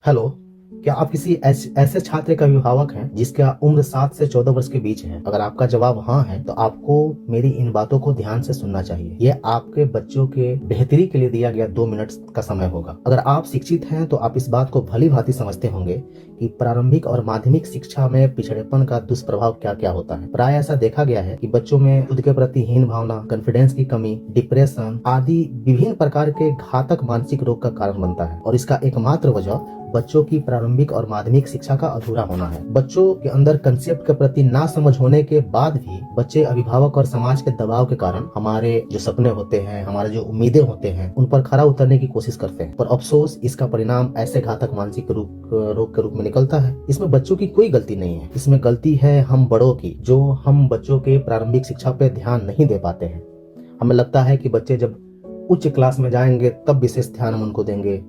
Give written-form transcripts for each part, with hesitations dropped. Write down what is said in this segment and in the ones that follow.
Hello. क्या आप किसी ऐसे छात्र का अभिभावक हैं जिसका उम्र 7 से 14 वर्ष के बीच है? अगर आपका जवाब हाँ है तो आपको मेरी इन बातों को ध्यान से सुनना चाहिए। ये आपके बच्चों के बेहतरी के लिए दिया गया 2 मिनट का समय होगा। अगर आप शिक्षित हैं तो आप इस बात को भली भांति समझते होंगे कि प्रारंभिक और माध्यमिक शिक्षा में पिछड़ेपन का दुष्प्रभाव क्या क्या होता है। प्राय ऐसा देखा गया है कि बच्चों में खुद के प्रति हीन भावना, कॉन्फिडेंस की कमी, डिप्रेशन आदि विभिन्न प्रकार के घातक मानसिक रोग का कारण बनता है और इसका एकमात्र वजह बच्चों की प्रारंभिक और माध्यमिक शिक्षा का अधूरा होना है। बच्चों के अंदर कंसेप्ट के प्रति ना समझ होने के बाद भी बच्चे अभिभावक और समाज के दबाव के कारण हमारे जो सपने होते हैं, हमारे जो उम्मीदें होते हैं, उन पर खरा उतरने की कोशिश करते हैं। पर अफसोस इसका परिणाम ऐसे घातक मानसिक रोग के रूप में निकलता है। इसमें बच्चों की कोई गलती नहीं है, इसमें गलती है हम बड़ों की, जो हम बच्चों के प्रारंभिक शिक्षा पे ध्यान नहीं दे पाते हैं। हमें लगता है कि बच्चे जब उच्च क्लास में जाएंगे तब विशेष ध्यान हम उनको देंगे,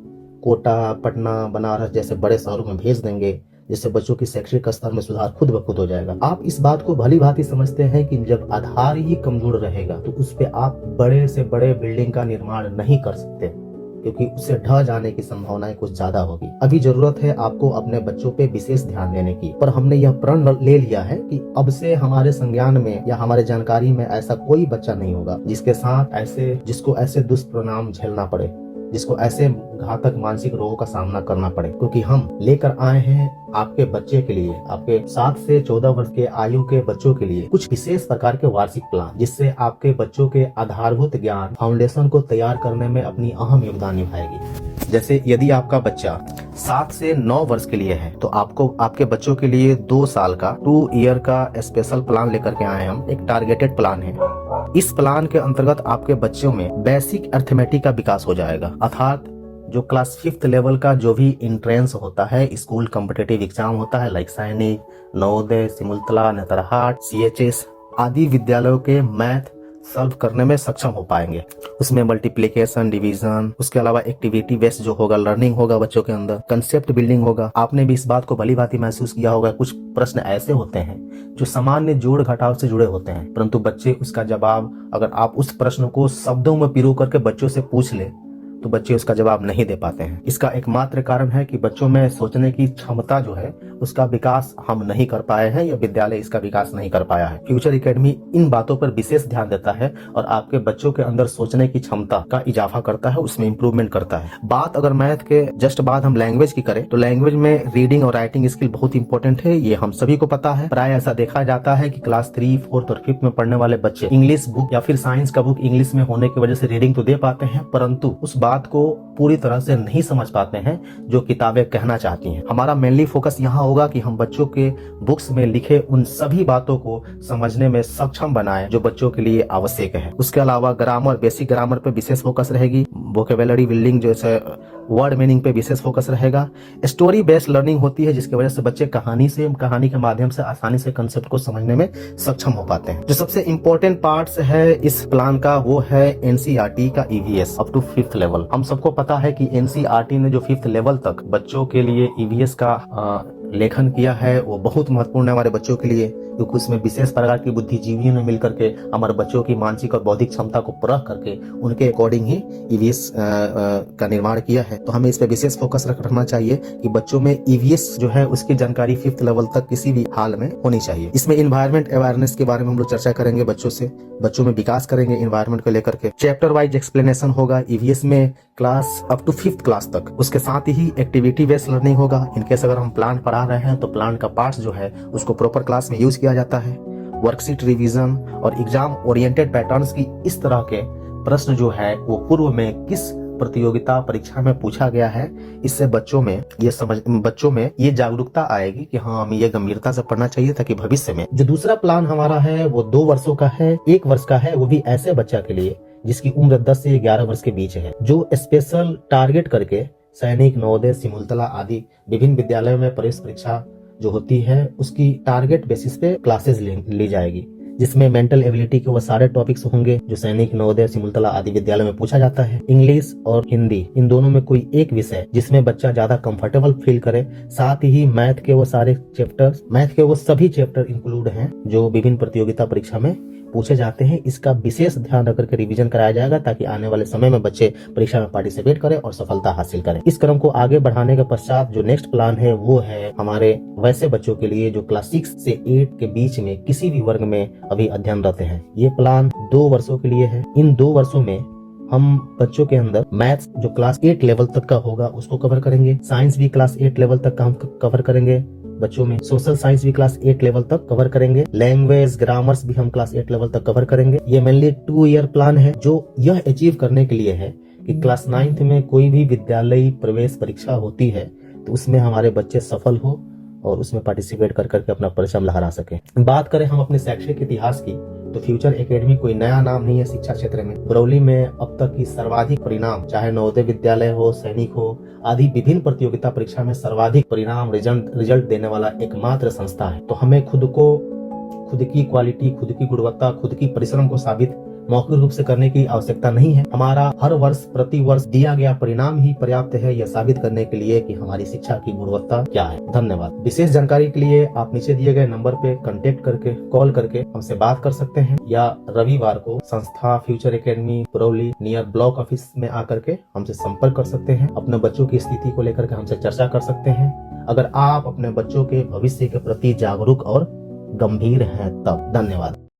कोटा, पटना, बनारस जैसे बड़े शहरों में भेज देंगे, जिससे बच्चों की शैक्षिक स्तर में सुधार खुद ब खुद हो जाएगा। आप इस बात को भली भांति समझते हैं कि जब आधार ही कमजोर रहेगा तो उस पे आप बड़े से बड़े बिल्डिंग का निर्माण नहीं कर सकते, क्योंकि उससे ढह जाने की संभावनाएं कुछ ज्यादा होगी। अभी जरूरत है आपको अपने बच्चों पे विशेष ध्यान देने की, पर हमने यह प्रण ले लिया है कि अब से हमारे संज्ञान में या हमारे जानकारी में ऐसा कोई बच्चा नहीं होगा जिसको ऐसे दुष्परिणाम झेलना पड़े, जिसको ऐसे घातक मानसिक रोगों का सामना करना पड़े। क्योंकि हम लेकर आए हैं आपके बच्चे के लिए, आपके 7 से 14 वर्ष के आयु के बच्चों के लिए कुछ विशेष प्रकार के वार्षिक प्लान, जिससे आपके बच्चों के आधारभूत ज्ञान फाउंडेशन को तैयार करने में अपनी अहम योगदान निभाएगी। जैसे यदि आपका बच्चा 7 से 9 वर्ष के लिए है तो आपको आपके बच्चों के लिए 2 साल का 2 ईयर का स्पेशल प्लान लेकर के आए हम। एक टारगेटेड प्लान है। इस प्लान के अंतर्गत आपके बच्चों में बेसिक अर्थमेटिक का विकास हो जाएगा, अर्थात जो क्लास 5th लेवल का जो भी इंट्रेंस होता है, स्कूल कॉम्पिटिटिव एग्जाम होता है, लाइक सैनिक, नवोदय, सिमुलतला, नेतरहाट, CHS आदि विद्यालयों के मैथ सॉल्व करने में सक्षम हो पाएंगे। उसमें मल्टीप्लिकेशन, डिवीजन, उसके अलावा एक्टिविटी बेस्ड जो होगा, लर्निंग होगा बच्चों के अंदर, कंसेप्ट बिल्डिंग होगा। आपने भी इस बात को भली भांति महसूस किया होगा, कुछ प्रश्न ऐसे होते हैं जो सामान्य जोड़ घटाव से जुड़े होते हैं, परंतु बच्चे उसका जवाब, अगर आप उस प्रश्न को शब्दों में पिरो करके बच्चों से पूछ ले तो बच्चे उसका जवाब नहीं दे पाते हैं। इसका एकमात्र कारण है कि बच्चों में सोचने की क्षमता जो है उसका विकास हम नहीं कर पाए हैं, या विद्यालय इसका विकास नहीं कर पाया है। फ्यूचर एकेडमी इन बातों पर विशेष ध्यान देता है और आपके बच्चों के अंदर सोचने की क्षमता का इजाफा करता है, उसमें इंप्रूवमेंट करता है। बात अगर मैथ के जस्ट बाद हम लैंग्वेज की करें तो लैंग्वेज में रीडिंग और राइटिंग स्किल बहुत इंपॉर्टेंट है, ये हम सभी को पता है। प्राय ऐसा देखा जाता है कि क्लास 3, 4th और 5th में पढ़ने वाले बच्चे इंग्लिश बुक या फिर साइंस का बुक इंग्लिश में होने की वजह से रीडिंग तो दे पाते हैं, परंतु उस बात को पूरी तरह से नहीं समझ पाते हैं जो किताबें कहना चाहती हैं। हमारा मेनली फोकस यहाँ होगा कि हम बच्चों के बुक्स में लिखे उन सभी बातों को समझने में सक्षम बनाएं जो बच्चों के लिए आवश्यक है। उसके अलावा ग्रामर, बेसिक ग्रामर पे विशेष फोकस रहेगी, वोकेबुलरी बिल्डिंग जैसे वर्ड मीनिंग पे विशेष फोकस रहेगा। स्टोरी बेस्ड लर्निंग होती है जिसकी वजह से बच्चे कहानी के माध्यम से आसानी से कंसेप्ट को समझने में सक्षम हो पाते हैं। जो सबसे इम्पोर्टेंट पार्ट्स है इस प्लान का वो है NCERT का EVS up to 5th level. हम सबको पता है कि NCERT ने जो 5th लेवल तक बच्चों के लिए EVS का लेखन किया है वो बहुत महत्वपूर्ण है हमारे बच्चों के लिए, क्योंकि उसमें विशेष प्रकार की बुद्धिजीवियों ने मिलकर के हमारे बच्चों की मानसिक और बौद्धिक क्षमता को परख करके उनके अकॉर्डिंग ही EVS का निर्माण किया है। तो हमें इस पे विशेष फोकस रखना चाहिए कि बच्चों में EVS जो है उसकी जानकारी 5th लेवल तक किसी भी हाल में होनी चाहिए। इसमें इन्वायरमेंट अवेयरनेस के बारे में हम लोग चर्चा करेंगे, बच्चों में विकास करेंगे इन्वायरमेंट को लेकर के। चैप्टर वाइज एक्सप्लेनेशन होगा EVS में class up to 5th class तक। उसके साथ ही एक्टिविटी बेस्ड लर्निंग होगा। इनकेस अगर हम प्लान पढ़ा रहे हैं तो प्लान का पार्ट्स जो है उसको प्रॉपर क्लास में यूज किया जाता है। वर्कशीट रिवीजन और एग्जाम ओरिएंटेड पैटर्न्स की इस तरह के प्रश्न जो है वो पूर्व में किस प्रतियोगिता परीक्षा में पूछा गया है, इससे बच्चों में ये जागरूकता आएगी कि हाँ हमें ये गंभीरता से पढ़ना चाहिए ताकि भविष्य में। जो दूसरा प्लान हमारा है वो 2 वर्षों का है, 1 वर्ष का है, वो भी ऐसे बच्चा के लिए जिसकी उम्र 10 से 11 वर्ष के बीच है, जो स्पेशल टारगेट करके सैनिक, नवोदय, सिमुलतला आदि विभिन्न विद्यालयों में प्रवेश परीक्षा जो होती है उसकी टारगेट बेसिस पे क्लासेस ली जाएगी, जिसमें मेंटल एबिलिटी के वो सारे टॉपिक्स होंगे जो सैनिक, नवोदय, सिमुलतला आदि विद्यालय में पूछा जाता है। इंग्लिश और हिंदी इन दोनों में कोई एक विषय जिसमें बच्चा ज्यादा कंफर्टेबल फील करे। साथ ही मैथ के वो सभी चैप्टर इंक्लूड हैं जो विभिन्न प्रतियोगिता परीक्षा में पूछे जाते हैं, इसका विशेष ध्यान रख करके रिवीजन कराया जाएगा ताकि आने वाले समय में बच्चे परीक्षा में पार्टिसिपेट करें और सफलता हासिल करें। इस क्रम को आगे बढ़ाने के पश्चात जो नेक्स्ट प्लान है वो है हमारे वैसे बच्चों के लिए जो क्लास 6 से 8 के बीच में किसी भी वर्ग में अभी अध्ययनरत हैं। ये प्लान 2 वर्षों के लिए है। इन 2 वर्षों में हम बच्चों के अंदर मैथ्स जो क्लास 8 लेवल तक का होगा उसको कवर करेंगे, साइंस भी क्लास 8 लेवल तक का हम कवर करेंगे बच्चों में, सोशल साइंस भी क्लास 8 लेवल तक कवर करेंगे, लैंग्वेज ग्रामर्स भी हम क्लास 8 लेवल तक कवर करेंगे। ये मेनली 2 ईयर प्लान है जो यह अचीव करने के लिए है कि क्लास 9th में कोई भी विद्यालयी प्रवेश परीक्षा होती है तो उसमें हमारे बच्चे सफल हो और उसमें पार्टिसिपेट कर करके अपना परचम लहरा सके। बात करें हम अपने शैक्षिक इतिहास की तो फ्यूचर एकेडमी कोई नया नाम नहीं है शिक्षा क्षेत्र में। बरौली में अब तक की सर्वाधिक परिणाम, चाहे नवोदय विद्यालय हो, सैनिक हो आदि विभिन्न प्रतियोगिता परीक्षा में सर्वाधिक परिणाम रिजल्ट देने वाला एकमात्र संस्था है। तो हमें खुद की क्वालिटी, खुद की गुणवत्ता, खुद की परिश्रम को साबित मौखिक रूप से करने की आवश्यकता नहीं है। हमारा हर वर्ष प्रति वर्ष दिया गया परिणाम ही पर्याप्त है यह साबित करने के लिए कि हमारी शिक्षा की गुणवत्ता क्या है। धन्यवाद। विशेष जानकारी के लिए आप नीचे दिए गए नंबर पे कांटेक्ट करके, कॉल करके हमसे बात कर सकते हैं या रविवार को संस्था future academy Barauli near block office में आकर के हमसे संपर्क कर सकते हैं। अपने बच्चों की स्थिति को लेकर के हमसे चर्चा कर सकते हैं अगर आप अपने बच्चों के भविष्य के प्रति जागरूक और गंभीर हैं तब। धन्यवाद।